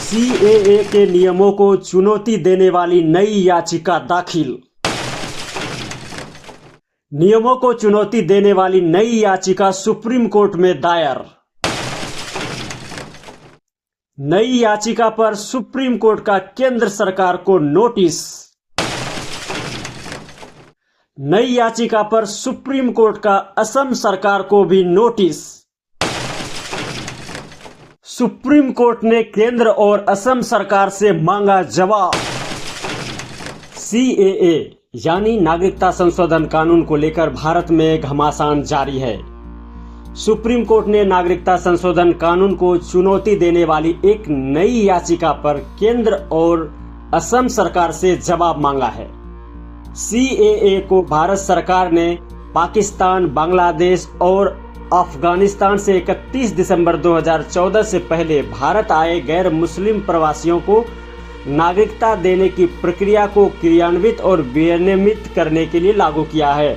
CAA के नियमों को चुनौती देने वाली नई याचिका दाखिल। नियमों को चुनौती देने वाली नई याचिका सुप्रीम कोर्ट में दायर। नई याचिका पर सुप्रीम कोर्ट का केंद्र सरकार को नोटिस। नई याचिका पर सुप्रीम कोर्ट का असम सरकार को भी नोटिस। सुप्रीम कोर्ट ने केंद्र और असम सरकार से मांगा जवाब। सीएए यानी नागरिकता संशोधन कानून को लेकर भारत में घमासान जारी है। सुप्रीम कोर्ट ने नागरिकता संशोधन कानून को चुनौती देने वाली एक नई याचिका पर केंद्र और असम सरकार से जवाब मांगा है। सीएए को भारत सरकार ने पाकिस्तान, बांग्लादेश और अफगानिस्तान से 31 दिसंबर 2014 से पहले भारत आए गैर मुस्लिम प्रवासियों को नागरिकता देने की प्रक्रिया को क्रियान्वित और विनियमित करने के लिए लागू किया है।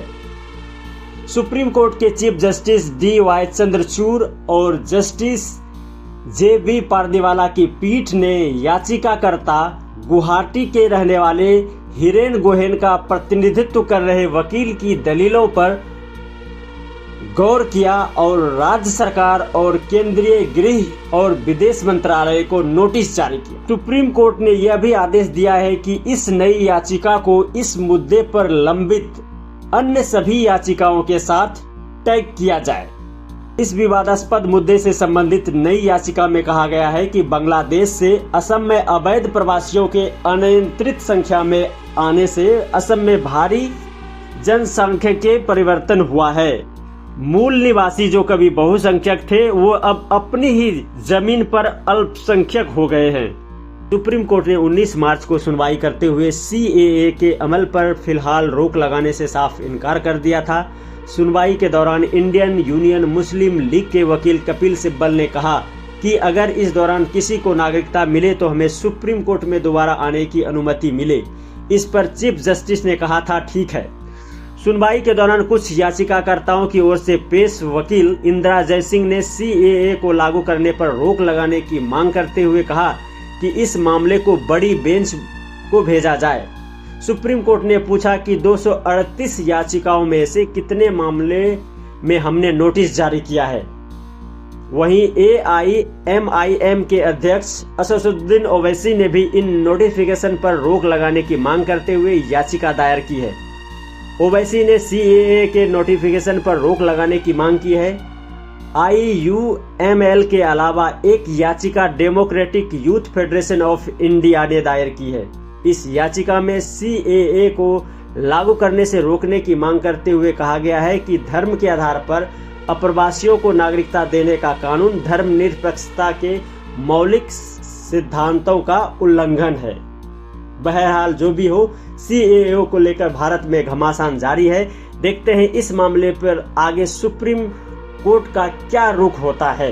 सुप्रीम कोर्ट के चीफ जस्टिस DY चंद्रचूड़ और जस्टिस JB पारदीवाला की पीठ ने याचिकाकर्ता गुवाहाटी के रहने वाले हिरेन गोहेन का प्रतिनिधित्व कर रहे वकील की दलीलों पर गौर किया और राज्य सरकार और केंद्रीय गृह और विदेश मंत्रालय को नोटिस जारी किया। सुप्रीम कोर्ट ने यह भी आदेश दिया है कि इस नई याचिका को इस मुद्दे पर लंबित अन्य सभी याचिकाओं के साथ टैग किया जाए। इस विवादास्पद मुद्दे से संबंधित नई याचिका में कहा गया है कि बांग्लादेश से असम में अवैध प्रवासियों के अनियंत्रित संख्या में आने से असम में भारी जनसांख्यिकीय परिवर्तन हुआ है। मूल निवासी जो कभी बहुसंख्यक थे वो अब अपनी ही जमीन पर अल्पसंख्यक हो गए हैं। सुप्रीम कोर्ट ने 19 मार्च को सुनवाई करते हुए सीएए के अमल पर फिलहाल रोक लगाने से साफ इनकार कर दिया था। सुनवाई के दौरान इंडियन यूनियन मुस्लिम लीग के वकील कपिल सिब्बल ने कहा कि अगर इस दौरान किसी को नागरिकता मिले तो हमें सुप्रीम कोर्ट में दोबारा आने की अनुमति मिले। इस पर चीफ जस्टिस ने कहा था ठीक है। सुनवाई के दौरान कुछ याचिकाकर्ताओं की ओर से पेश वकील इंदिरा जयसिंह ने सीएए को लागू करने पर रोक लगाने की मांग करते हुए कहा कि इस मामले को बड़ी बेंच को भेजा जाए। सुप्रीम कोर्ट ने पूछा कि 238 याचिकाओं में से कितने मामले में हमने नोटिस जारी किया है। वहीं AIMIM के अध्यक्ष असदुद्दीन ओवैसी ने भी इन नोटिफिकेशन पर रोक लगाने की मांग करते हुए याचिका दायर की है। ओवैसी ने सीएए के नोटिफिकेशन पर रोक लगाने की मांग की है। IUML के अलावा एक याचिका democratic youth federation of India ने दायर की है। इस याचिका में सीएए को लागू करने से रोकने की मांग करते हुए कहा गया है कि धर्म के आधार पर अप्रवासियों को नागरिकता देने का कानून धर्मनिरपेक्षता के मौलिक सिद्धांतों का उल्लंघन है। बहरहाल जो भी हो, सीएए को लेकर भारत में घमासान जारी है। देखते हैं इस मामले पर आगे सुप्रीम कोर्ट का क्या रुख होता है।